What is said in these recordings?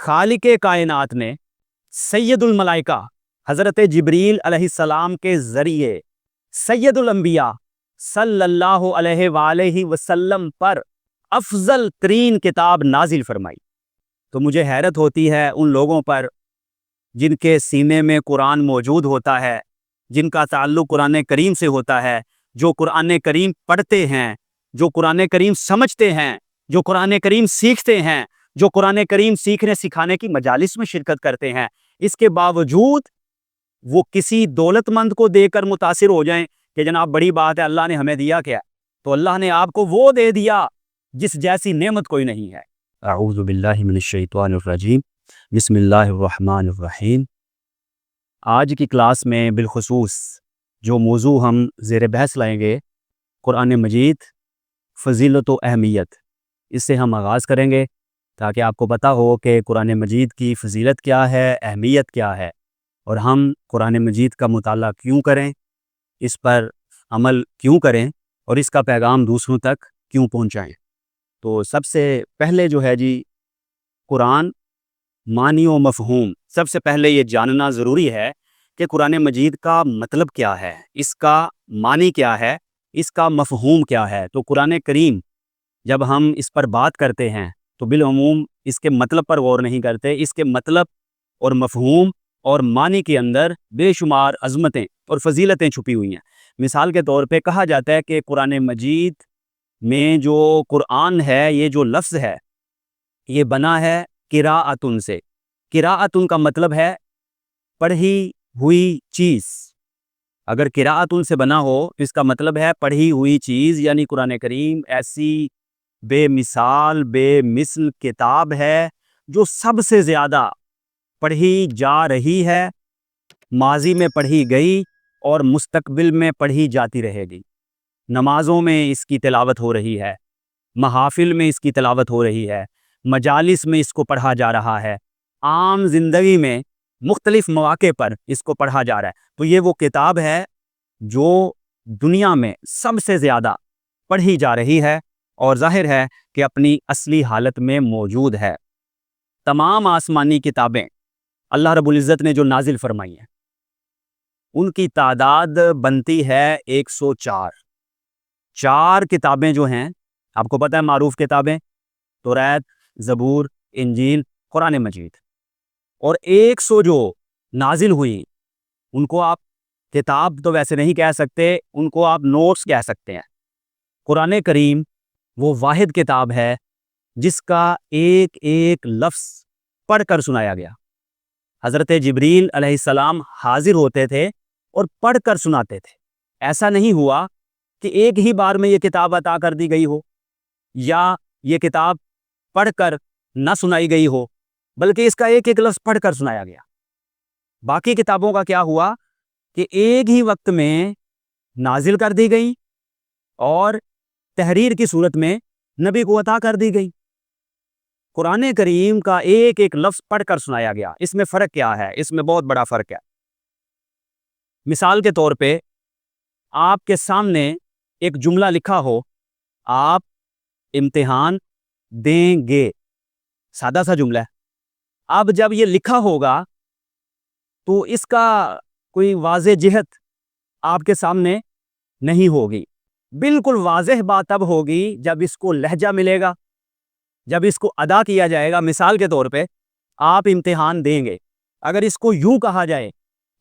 خالق کائنات نے سید الملائکہ حضرت جبریل علیہ السلام کے ذریعے سید الانبیاء صلی اللہ علیہ وآلہ وسلم پر افضل ترین کتاب نازل فرمائی، تو مجھے حیرت ہوتی ہے ان لوگوں پر جن کے سینے میں قرآن موجود ہوتا ہے، جن کا تعلق قرآن کریم سے ہوتا ہے، جو قرآن کریم پڑھتے ہیں، جو قرآن کریم سمجھتے ہیں، جو قرآن کریم سیکھتے ہیں، جو قرآن کریم سیکھنے سکھانے کی مجالس میں شرکت کرتے ہیں، اس کے باوجود وہ کسی دولت مند کو دے کر متاثر ہو جائیں کہ جناب بڑی بات ہے، اللہ نے ہمیں دیا کیا؟ تو اللہ نے آپ کو وہ دے دیا جس جیسی نعمت کوئی نہیں ہے۔ اعوذ باللہ من الشیطان الرجیم، بسم اللہ الرحمن الرحیم۔ آج کی کلاس میں بالخصوص جو موضوع ہم زیر بحث لائیں گے، قرآن مجید فضیلت و اہمیت، اس سے ہم آغاز کریں گے تاکہ آپ کو پتہ ہو کہ قرآن مجید کی فضیلت کیا ہے، اہمیت کیا ہے، اور ہم قرآن مجید کا مطالعہ کیوں کریں، اس پر عمل کیوں کریں، اور اس کا پیغام دوسروں تک کیوں پہنچائیں۔ تو سب سے پہلے جو ہے قرآن معنی و مفہوم، سب سے پہلے یہ جاننا ضروری ہے کہ قرآن مجید کا مطلب کیا ہے، اس کا معنی کیا ہے، اس کا مفہوم کیا ہے۔ تو قرآن کریم جب ہم اس پر بات کرتے ہیں تو بالعموم اس کے مطلب پر غور نہیں کرتے، اس کے مطلب اور مفہوم اور معنی کے اندر بے شمار عظمتیں اور فضیلتیں چھپی ہوئی ہیں۔ مثال کے طور پہ کہا جاتا ہے کہ قرآن مجید میں جو قرآن ہے، یہ جو لفظ ہے یہ بنا ہے قراءتن سے۔ قراءتن کا مطلب ہے پڑھی ہوئی چیز۔ اگر قراءتن سے بنا ہو تو اس کا مطلب ہے پڑھی ہوئی چیز، یعنی قرآن کریم ایسی بے مثال بے مثل کتاب ہے جو سب سے زیادہ پڑھی جا رہی ہے، ماضی میں پڑھی گئی اور مستقبل میں پڑھی جاتی رہے گی۔ نمازوں میں اس کی تلاوت ہو رہی ہے، محافل میں اس کی تلاوت ہو رہی ہے، مجالس میں اس کو پڑھا جا رہا ہے، عام زندگی میں مختلف مواقع پر اس کو پڑھا جا رہا ہے۔ تو یہ وہ کتاب ہے جو دنیا میں سب سے زیادہ پڑھی جا رہی ہے اور ظاہر ہے کہ اپنی اصلی حالت میں موجود ہے۔ تمام آسمانی کتابیں اللہ رب العزت نے جو نازل فرمائی ہیں ان کی تعداد بنتی ہے 104۔ 4 کتابیں جو ہیں آپ کو پتہ ہے معروف کتابیں، توریت، زبور، انجیل، قرآن مجید، اور 100 جو نازل ہوئی ان کو آپ کتاب تو ویسے نہیں کہہ سکتے، ان کو آپ نوٹس کہہ سکتے ہیں۔ قرآن کریم وہ واحد کتاب ہے جس کا ایک ایک لفظ پڑھ کر سنایا گیا۔ حضرت جبریل علیہ السلام حاضر ہوتے تھے اور پڑھ کر سناتے تھے۔ ایسا نہیں ہوا کہ ایک ہی بار میں یہ کتاب عطا کر دی گئی ہو یا یہ کتاب پڑھ کر نہ سنائی گئی ہو، بلکہ اس کا ایک ایک لفظ پڑھ کر سنایا گیا۔ باقی کتابوں کا کیا ہوا کہ ایک ہی وقت میں نازل کر دی گئی اور تحریر کی صورت میں نبی کو عطا کر دی گئی۔ قرآن کریم کا ایک ایک لفظ پڑھ کر سنایا گیا۔ اس میں فرق کیا ہے؟ اس میں بہت بڑا فرق ہے۔ مثال کے طور پہ آپ کے سامنے ایک جملہ لکھا ہو، آپ امتحان دیں گے، سادہ سا جملہ ہے۔ اب جب یہ لکھا ہوگا تو اس کا کوئی واضح جہت آپ کے سامنے نہیں ہوگی۔ بالکل واضح بات اب ہوگی جب اس کو لہجہ ملے گا، جب اس کو ادا کیا جائے گا۔ مثال کے طور پہ آپ امتحان دیں گے، اگر اس کو یوں کہا جائے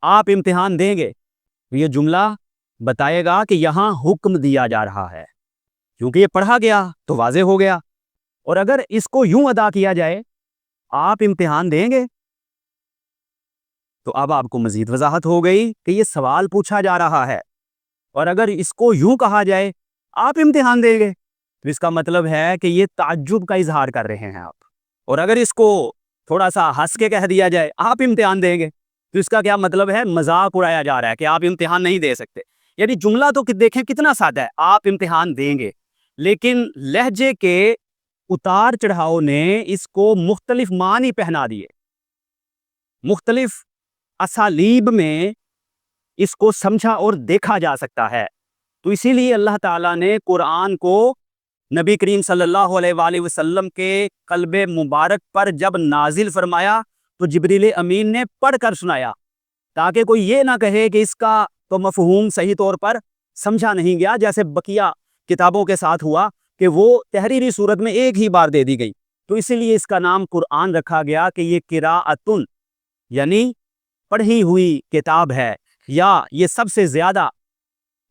آپ امتحان دیں گے تو یہ جملہ بتائے گا کہ یہاں حکم دیا جا رہا ہے، کیونکہ یہ پڑھا گیا تو واضح ہو گیا۔ اور اگر اس کو یوں ادا کیا جائے آپ امتحان دیں گے تو اب آپ کو مزید وضاحت ہو گئی کہ یہ سوال پوچھا جا رہا ہے۔ اور اگر اس کو یوں کہا جائے آپ امتحان دیں گے تو اس کا مطلب ہے کہ یہ تعجب کا اظہار کر رہے ہیں آپ۔ اور اگر اس کو تھوڑا سا ہنس کے کہہ دیا جائے آپ امتحان دیں گے تو اس کا کیا مطلب ہے؟ مذاق اڑایا جا رہا ہے کہ آپ امتحان نہیں دے سکتے۔ یعنی جملہ تو دیکھیں کتنا سادہ ہے، آپ امتحان دیں گے، لیکن لہجے کے اتار چڑھاؤ نے اس کو مختلف معنی پہنا دیے، مختلف اسالیب میں اس کو سمجھا اور دیکھا جا سکتا ہے۔ تو اسی لیے اللہ تعالیٰ نے قرآن کو نبی کریم صلی اللہ علیہ وآلہ وسلم کے قلب مبارک پر جب نازل فرمایا تو جبریل امین نے پڑھ کر سنایا، تاکہ کوئی یہ نہ کہے کہ اس کا تو مفہوم صحیح طور پر سمجھا نہیں گیا، جیسے بقیہ کتابوں کے ساتھ ہوا کہ وہ تحریری صورت میں ایک ہی بار دے دی گئی۔ تو اسی لیے اس کا نام قرآن رکھا گیا کہ یہ قراءتن یعنی پڑھی ہوئی کتاب ہے، یا یہ سب سے زیادہ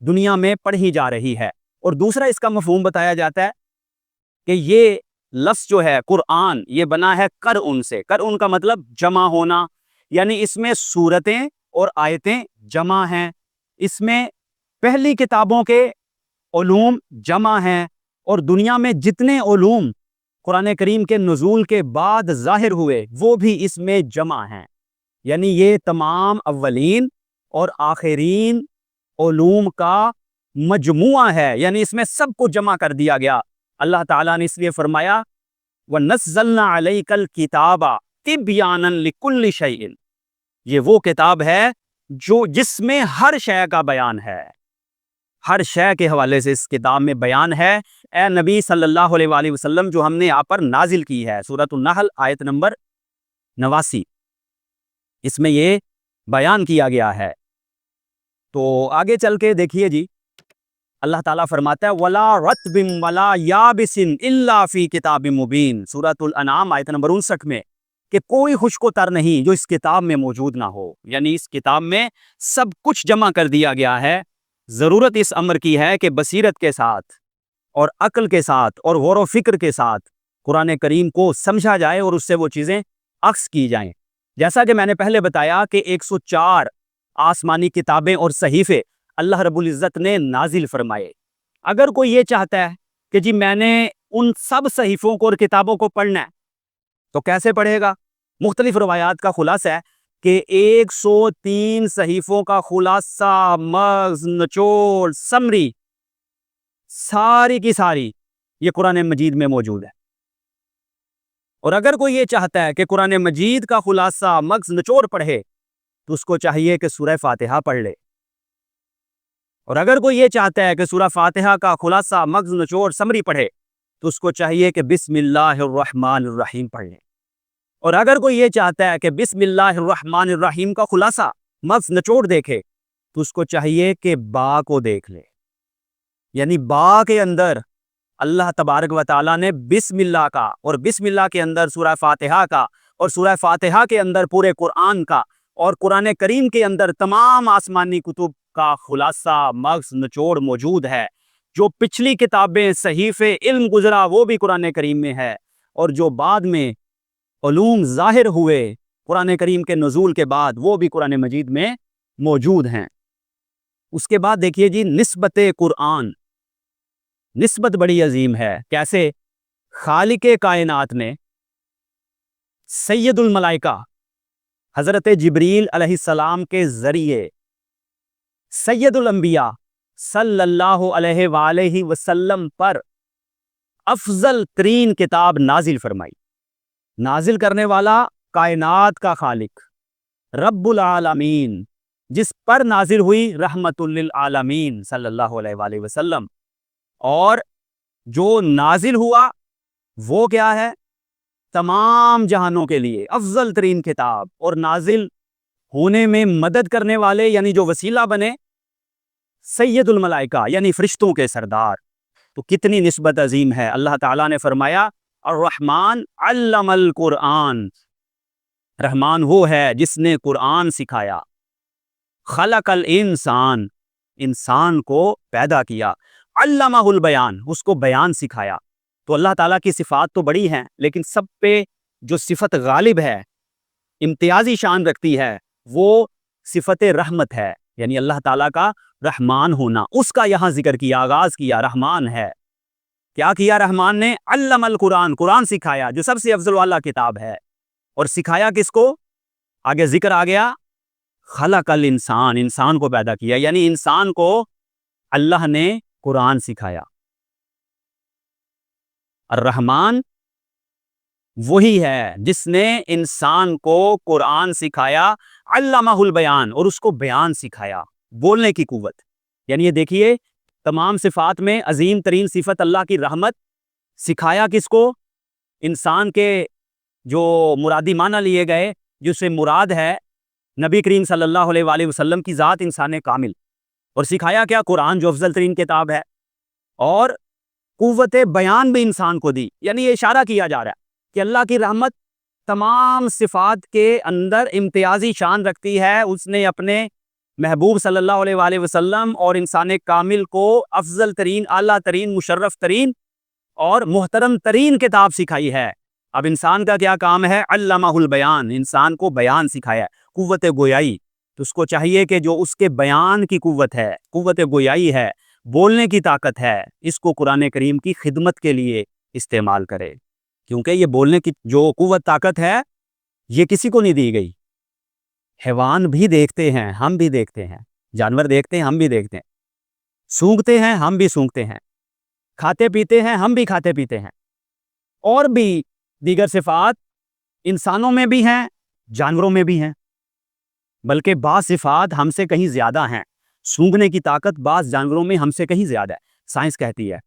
دنیا میں پڑھی جا رہی ہے۔ اور دوسرا اس کا مفہوم بتایا جاتا ہے کہ یہ لفظ جو ہے قرآن یہ بنا ہے قرء سے۔ قرء کا مطلب جمع ہونا، یعنی اس میں سورتیں اور آیتیں جمع ہیں، اس میں پہلی کتابوں کے علوم جمع ہیں، اور دنیا میں جتنے علوم قرآن کریم کے نزول کے بعد ظاہر ہوئے وہ بھی اس میں جمع ہیں، یعنی یہ تمام اولین اور آخرین علوم کا مجموعہ ہے، یعنی اس میں سب کو جمع کر دیا گیا۔ اللہ تعالیٰ نے اس لیے فرمایا وَنَزَّلْنَا عَلَيْكَ الْكِتَابَ تِبْيَانًا لِكُلِّ شَيْءٍ، یہ وہ کتاب ہے جس میں ہر شے کا بیان ہے، ہر شے کے حوالے سے اس کتاب میں بیان ہے۔ اے نبی صلی اللہ علیہ وآلہ وسلم جو ہم نے آپ پر نازل کی ہے، سورۃ النحل آیت نمبر 89، اس میں یہ بیان کیا گیا ہے۔ تو آگے چل کے دیکھیے جی، اللہ تعالیٰ فرماتا ہے وَلَا رَطْبٍ وَلَا يَابِسٍ إِلَّا فِي كِتَابٍ مُبِينٍ، سورۃ الانعام آیت نمبر 59 میں، کہ کوئی خشک و تر نہیں جو اس کتاب میں موجود نہ ہو، یعنی اس کتاب میں سب کچھ جمع کر دیا گیا ہے۔ ضرورت اس امر کی ہے کہ بصیرت کے ساتھ اور عقل کے ساتھ اور غور و فکر کے ساتھ قرآن کریم کو سمجھا جائے اور اس سے وہ چیزیں اخذ کی جائیں۔ جیسا کہ میں نے پہلے بتایا کہ 104 آسمانی کتابیں اور صحیفے اللہ رب العزت نے نازل فرمائے۔ اگر کوئی یہ چاہتا ہے کہ جی میں نے ان سب صحیفوں کو اور کتابوں کو پڑھنا ہے تو کیسے پڑھے گا؟ مختلف روایات کا خلاصہ ہے کہ 103 صحیفوں کا خلاصہ، مغز، نچوڑ، سمری ساری کی ساری یہ قرآن مجید میں موجود ہے۔ اور اگر کوئی یہ چاہتا ہے کہ قرآن مجید کا خلاصہ، مغز، نچوڑ پڑھے تو اس کو چاہیے کہ سورہ فاتحہ پڑھ لے، اور اگر کوئی یہ چاہتا ہے کہ سورہ فاتحہ کا خلاصہ، مغز، نچوڑ، سمری پڑھے تو اس کو چاہیے کہ بسم اللہ الرحمن الرحیم پڑھ لے، اور اگر کوئی یہ چاہتا ہے کہ بسم اللہ الرحمن الرحیم کا خلاصہ، مغز، نچوڑ دیکھے تو اس کو چاہیے کہ با کو دیکھ لے، یعنی با کے اندر اللہ تبارک و تعالیٰ نے بسم اللہ کا، اور بسم اللہ کے اندر سورہ فاتحہ کا، اور سورہ فاتحہ کے اندر پورے قرآن کا، اور قرآن کریم کے اندر تمام آسمانی کتب کا خلاصہ، مغز، نچوڑ موجود ہے۔ جو پچھلی کتابیں، صحیفے، علم گزرا وہ بھی قرآن کریم میں ہے، اور جو بعد میں علوم ظاہر ہوئے قرآن کریم کے نزول کے بعد وہ بھی قرآن مجید میں موجود ہیں۔ اس کے بعد دیکھیے جی، نسبت قرآن، نسبت بڑی عظیم ہے۔ کیسے؟ خالق کائنات نے سید الملائکہ حضرت جبریل علیہ السلام کے ذریعے سید الانبیاء صلی اللہ علیہ وآلہ وسلم پر افضل ترین کتاب نازل فرمائی۔ نازل کرنے والا کائنات کا خالق رب العالمین، جس پر نازل ہوئی رحمت للعالمین صلی اللہ علیہ وآلہ وسلم، اور جو نازل ہوا وہ کیا ہے؟ تمام جہانوں کے لیے افضل ترین کتاب، اور نازل ہونے میں مدد کرنے والے یعنی جو وسیلہ بنے سید الملائکہ یعنی فرشتوں کے سردار۔ تو کتنی نسبت عظیم ہے۔ اللہ تعالیٰ نے فرمایا الرحمن علم القرآن، رحمان وہ ہے جس نے قرآن سکھایا، خلق الانسان، انسان کو پیدا کیا، علمہ البیان، اس کو بیان سکھایا۔ تو اللہ تعالیٰ کی صفات تو بڑی ہیں، لیکن سب پہ جو صفت غالب ہے، امتیازی شان رکھتی ہے، وہ صفت رحمت ہے، یعنی اللہ تعالیٰ کا رحمان ہونا۔ اس کا یہاں ذکر کیا، آغاز کیا، رحمان ہے۔ کیا کیا رحمان نے؟ علم القرآن، قرآن سکھایا جو سب سے افضل والا کتاب ہے، اور سکھایا کس کو؟ آگے ذکر آ گیا خلق الانسان، انسان کو پیدا کیا، یعنی انسان کو اللہ نے قرآن سکھایا۔ الرحمن وہی ہے جس نے انسان کو قرآن سکھایا، علمہ البیان، اور اس کو بیان سکھایا، بولنے کی قوت۔ یعنی یہ دیکھیے تمام صفات میں عظیم ترین صفت اللہ کی رحمت، سکھایا کس کو؟ انسان کے جو مرادی معنی لیے گئے، جس سے مراد ہے نبی کریم صلی اللہ علیہ وآلہ وسلم کی ذات انسان کامل، اور سکھایا کیا؟ قرآن جو افضل ترین کتاب ہے، اور قوت بیان بھی انسان کو دی۔ یعنی یہ اشارہ کیا جا رہا ہے کہ اللہ کی رحمت تمام صفات کے اندر امتیازی شان رکھتی ہے۔ اس نے اپنے محبوب صلی اللہ علیہ وآلہ وسلم اور انسان کامل کو افضل ترین، اعلیٰ ترین، مشرف ترین اور محترم ترین کتاب سکھائی ہے۔ اب انسان کا کیا کام ہے؟ علمہ البیان، انسان کو بیان سکھایا، قوت گویائی۔ تو اس کو چاہیے کہ جو اس کے بیان کی قوت ہے، قوت گویائی ہے، بولنے کی طاقت ہے، اس کو قرآن کریم کی خدمت کے لیے استعمال کرے، کیونکہ یہ بولنے کی جو قوت طاقت ہے یہ کسی کو نہیں دی گئی۔ حیوان بھی دیکھتے ہیں، ہم بھی دیکھتے ہیں، جانور دیکھتے ہیں، ہم بھی دیکھتے ہیں، سونگھتے ہیں، ہم بھی سونگھتے ہیں، کھاتے پیتے ہیں، ہم بھی کھاتے پیتے ہیں، اور بھی دیگر صفات انسانوں میں بھی ہیں، جانوروں میں بھی ہیں، بلکہ بعض صفات ہم سے کہیں زیادہ ہیں۔ سونگھنے کی طاقت بعض جانوروں میں ہم سے کہیں زیادہ ہے، سائنس کہتی ہے۔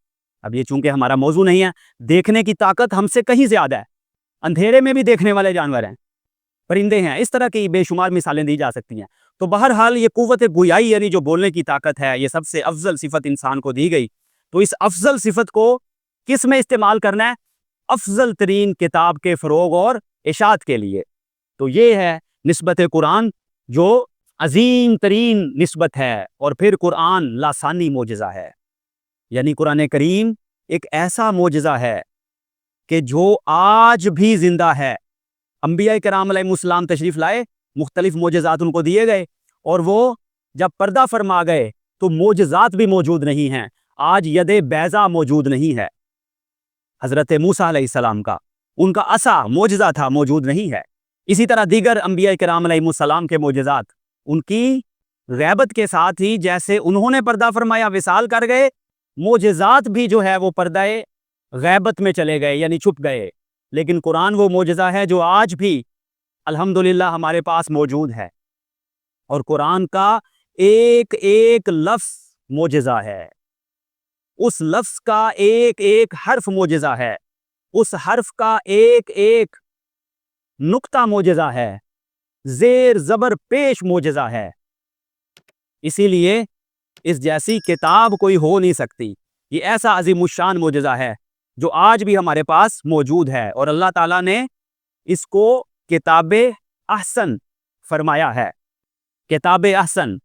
اب یہ چونکہ ہمارا موضوع نہیں ہے، دیکھنے کی طاقت ہم سے کہیں زیادہ ہے، اندھیرے میں بھی دیکھنے والے جانور ہیں، پرندے ہیں، اس طرح کی بے شمار مثالیں دی جا سکتی ہیں۔ تو بہرحال یہ قوت گویائی یعنی جو بولنے کی طاقت ہے، یہ سب سے افضل صفت انسان کو دی گئی۔ تو اس افضل صفت کو کس میں استعمال کرنا ہے؟ افضل ترین کتاب کے فروغ اور اشاعت کے لیے۔ تو یہ ہے نسبت قرآن، جو عظیم ترین نسبت ہے، اور پھر قرآن لاسانی معجزہ ہے، یعنی قرآن کریم ایک ایسا معجزہ ہے کہ جو آج بھی زندہ ہے۔ انبیاء کرام علیہ السلام تشریف لائے، مختلف معجزات ان کو دیے گئے، اور وہ جب پردہ فرما گئے تو معجزات بھی موجود نہیں ہیں۔ آج ید بیضا موجود نہیں ہے حضرت موسیٰ علیہ السلام کا، ان کا عصا معجزہ تھا، موجود نہیں ہے۔ اسی طرح دیگر انبیاء کرام علیہ السلام کے معجزات ان کی غیبت کے ساتھ ہی جیسے انہوں نے پردہ فرمایا وصال کر گئے، معجزات بھی جو ہے وہ پردہ غیبت میں چلے گئے، یعنی چھپ گئے۔ لیکن قرآن وہ معجزہ ہے جو آج بھی الحمدللہ ہمارے پاس موجود ہے، اور قرآن کا ایک ایک لفظ معجزہ ہے، اس لفظ کا ایک ایک حرف معجزہ ہے، اس حرف کا ایک ایک نقطہ معجزہ ہے، زیر زبر پیش معجزہ ہے۔ اسی لیے اس جیسی کتاب کوئی ہو نہیں سکتی۔ یہ ایسا عظیم الشان معجزہ ہے جو آج بھی ہمارے پاس موجود ہے، اور اللہ تعالیٰ نے اس کو کتاب احسن فرمایا ہے۔ کتاب احسن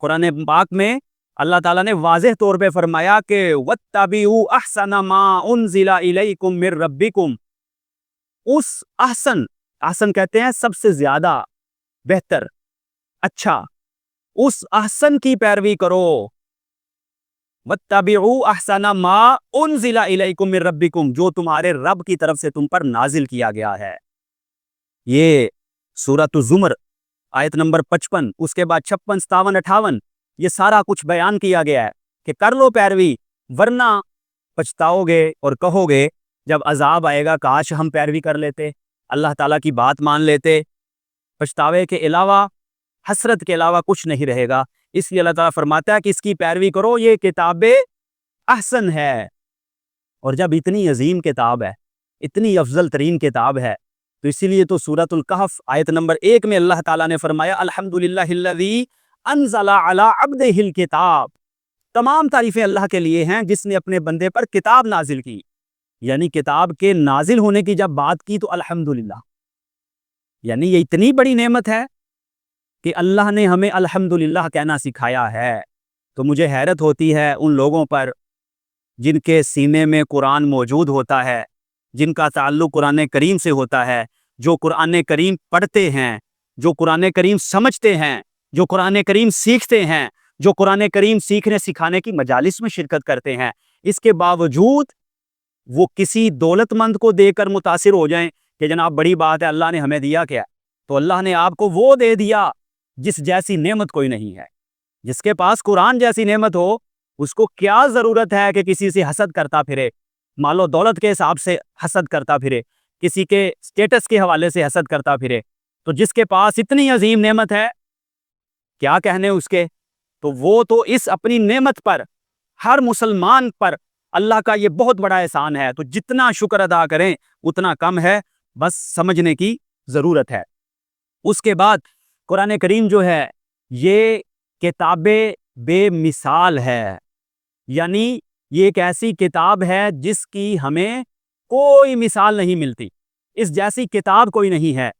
قرآن پاک میں اللہ تعالیٰ نے واضح طور پہ فرمایا کہ وَاتَّبِعُوا أَحْسَنَ مَا أُنزِلَ إِلَيْكُم مِّن رَّبِّكُم۔ اس احسن کہتے ہیں سب سے زیادہ بہتر، اچھا، اس احسن کی پیروی کرو۔ وَاتَّبِعُوا أَحْسَنَ مَا أُنزِلَ إِلَيْكُم مِّن رَّبِّكُم، جو تمہارے رب کی طرف سے تم پر نازل کیا گیا ہے۔ یہ سورۃ الزمر آیت نمبر 55، اس کے بعد 56، 57، 58، یہ سارا کچھ بیان کیا گیا ہے کہ کر لو پیروی، ورنہ پچھتاؤ گے اور کہو گے جب عذاب آئے گا کاش ہم پیروی کر لیتے، اللہ تعالیٰ کی بات مان لیتے۔ پچھتاوے کے علاوہ، حسرت کے علاوہ کچھ نہیں رہے گا۔ اس لیے اللہ تعالیٰ فرماتا ہے کہ اس کی پیروی کرو، یہ کتاب احسن ہے۔ اور جب اتنی عظیم کتاب ہے، اتنی افضل ترین کتاب ہے، تو اسی لیے تو سورۃ الکہف آیت نمبر 1 میں اللہ تعالیٰ نے فرمایا الحمدللہ الذی انزل علی عبدہ الکتاب، تمام تعریفیں اللہ کے لیے ہیں جس نے اپنے بندے پر کتاب نازل کی۔ یعنی کتاب کے نازل ہونے کی جب بات کی تو الحمدللہ، یعنی یہ اتنی بڑی نعمت ہے کہ اللہ نے ہمیں الحمدللہ کہنا سکھایا ہے۔ تو مجھے حیرت ہوتی ہے ان لوگوں پر جن کے سینے میں قرآن موجود ہوتا ہے، جن کا تعلق قرآن کریم سے ہوتا ہے، جو قرآن کریم پڑھتے ہیں، جو قرآن کریم سمجھتے ہیں، جو قرآن کریم سیکھتے ہیں، جو قرآن کریم سیکھنے سکھانے کی مجالس میں شرکت کرتے ہیں، اس کے باوجود وہ کسی دولت مند کو دے کر متاثر ہو جائیں کہ جناب بڑی بات ہے، اللہ نے ہمیں دیا کیا؟ تو اللہ نے آپ کو وہ دے دیا جس جیسی نعمت کوئی نہیں ہے۔ جس کے پاس قرآن جیسی نعمت ہو، اس کو کیا ضرورت ہے کہ کسی سے حسد کرتا پھرے، مال و دولت کے حساب سے حسد کرتا پھرے، کسی کے سٹیٹس کے حوالے سے حسد کرتا پھرے؟ تو جس کے پاس اتنی عظیم نعمت ہے، کیا کہنے اس کے؟ تو وہ تو اس اپنی نعمت پر، ہر مسلمان پر اللہ کا یہ بہت بڑا احسان ہے، تو جتنا شکر ادا کریں اتنا کم ہے، بس سمجھنے کی ضرورت ہے۔ اس کے بعد قرآن کریم جو ہے یہ کتاب بے مثال ہے، یعنی یہ ایک ایسی کتاب ہے جس کی ہمیں کوئی مثال نہیں ملتی، اس جیسی کتاب کوئی نہیں ہے۔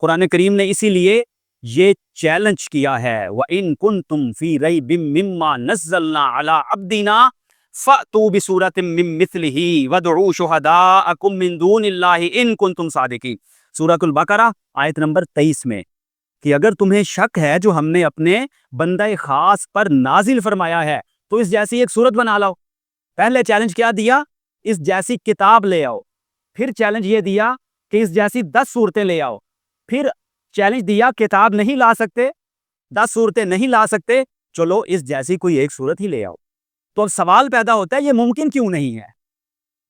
قرآن کریم نے اسی لیے یہ چیلنج کیا ہے، وَإِن كُنتُمْ فِي رَيْبٍ مِّمَّا نَزَّلْنَا عَلَىٰ عَبْدِنَا فَأْتُوا بِسُورَةٍ مِّن مِّثْلِهِ وَادْعُوا شُهَدَاءَكُم مِّن دُونِ اللَّهِ إِن كُنتُمْ صَادِقِينَ، سورۃ البقرہ آیت نمبر 23 میں، کہ اگر تمہیں شک ہے جو ہم نے اپنے بندہ خاص پر نازل فرمایا ہے تو اس جیسی ایک صورت بنا لاؤ۔ پہلے چیلنج کیا دیا؟ اس جیسی کتاب لے آؤ۔ پھر چیلنج یہ دیا کہ اس جیسی 10 صورتیں لے آؤ۔ پھر چیلنج دیا کتاب نہیں لا سکتے، 10 صورتیں نہیں لا سکتے، چلو اس جیسی کوئی ایک صورت ہی لے آؤ۔ تو اب سوال پیدا ہوتا ہے یہ ممکن کیوں نہیں ہے؟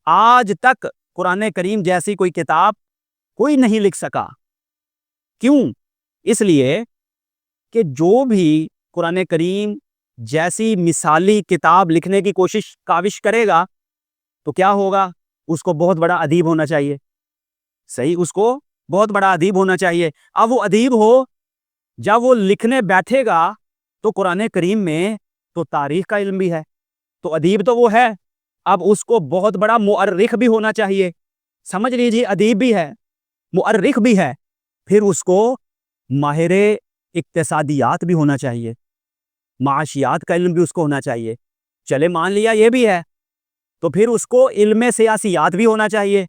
آج تک قرآن کریم جیسی کوئی کتاب کوئی نہیں لکھ سکا۔ کیوں؟ اس لیے کہ جو بھی قرآن کریم جیسی مثالی کتاب لکھنے کی کاوش کرے گا تو کیا ہوگا؟ اس کو بہت بڑا ادیب ہونا چاہیے، صحیح، اس کو بہت بڑا ادیب ہونا چاہیے۔ اب وہ ادیب ہو، جب وہ لکھنے بیٹھے گا تو قرآن کریم میں تو تاریخ کا علم بھی ہے، تو ادیب تو وہ ہے، اب اس کو بہت بڑا مؤرخ بھی ہونا چاہیے، سمجھ لیجیے، ادیب بھی ہے، مؤرخ بھی ہے، پھر اس کو ماہر اقتصادیات بھی ہونا چاہیے، معاشیات کا علم بھی اس کو ہونا چاہیے۔ چلے مان لیا یہ بھی ہے، تو پھر اس کو علم سیاسیات بھی ہونا چاہیے،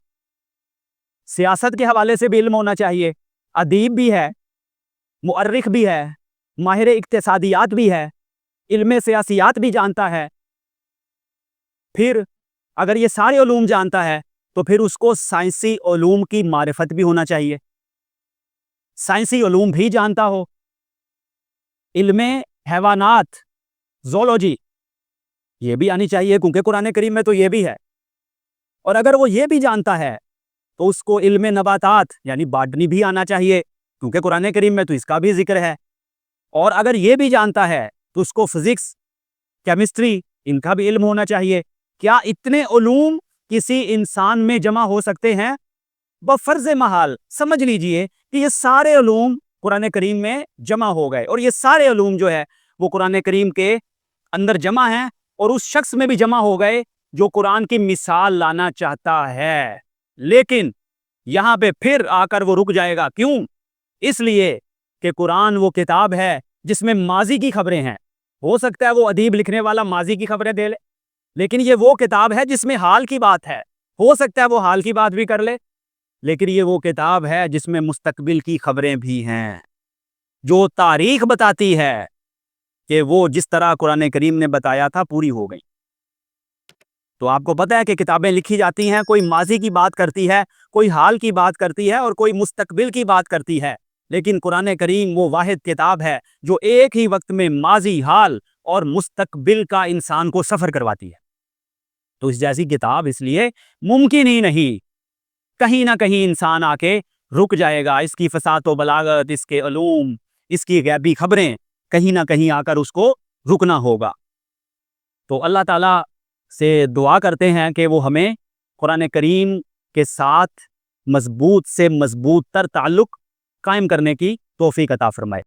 سیاست کے حوالے سے بھی علم ہونا چاہیے۔ ادیب بھی ہے، مؤرخ بھی ہے، ماہر اقتصادیات بھی ہے، علم سیاسیات بھی جانتا ہے۔ پھر اگر یہ سارے علوم جانتا ہے تو پھر اس کو سائنسی علوم کی معرفت بھی ہونا چاہیے، سائنسی علوم بھی جانتا ہو، علم حیوانات، زولوجی، یہ بھی آنی چاہیے کیونکہ قرآن کریم میں تو یہ بھی ہے۔ اور اگر وہ یہ بھی جانتا ہے تو اس کو علم نباتات یعنی باٹنی بھی آنا چاہیے کیونکہ قرآن کریم میں تو اس کا بھی ذکر ہے۔ اور اگر یہ بھی جانتا ہے تو اس کو فزکس، کیمسٹری، ان کا بھی علم ہونا چاہیے۔ کیا اتنے علوم کسی انسان میں جمع ہو سکتے ہیں؟ بفرض محال سمجھ لیجئے کہ یہ سارے علوم قرآن کریم میں جمع ہو گئے، اور یہ سارے علوم جو ہے وہ قرآن کریم کے اندر جمع ہیں اور اس شخص میں بھی جمع ہو گئے جو قرآن کی مثال لانا چاہتا ہے، لیکن یہاں پہ پھر آ کر وہ رک جائے گا۔ کیوں؟ اس لیے کہ قرآن وہ کتاب ہے جس میں ماضی کی خبریں ہیں۔ ہو سکتا ہے وہ ادیب لکھنے والا ماضی کی خبریں دے لے، لیکن یہ وہ کتاب ہے جس میں حال کی بات ہے۔ ہو سکتا ہے وہ حال کی بات بھی کر لے، لیکن یہ وہ کتاب ہے جس میں مستقبل کی خبریں بھی ہیں، جو تاریخ بتاتی ہے کہ وہ جس طرح قرآن کریم نے بتایا تھا پوری ہو گئی۔ تو آپ کو پتہ ہے کہ کتابیں لکھی جاتی ہیں، کوئی ماضی کی بات کرتی ہے، کوئی حال کی بات کرتی ہے، اور کوئی مستقبل کی بات کرتی ہے، لیکن قرآن کریم وہ واحد کتاب ہے جو ایک ہی وقت میں ماضی، حال اور مستقبل کا انسان کو سفر کرواتی ہے۔ تو اس جیسی کتاب اس لیے ممکن ہی نہیں، کہیں نہ کہیں انسان آ کے رک جائے گا، اس کی فصاحت و بلاغت، اس کے علوم، اس کی غیبی خبریں کہیں نہ کہیں آ کر اس کو رکنا ہوگا۔ تو اللہ تعالیٰ سے دعا کرتے ہیں کہ وہ ہمیں قرآن کریم کے ساتھ مضبوط سے مضبوط تر تعلق قائم کرنے کی توفیق عطا فرمائے۔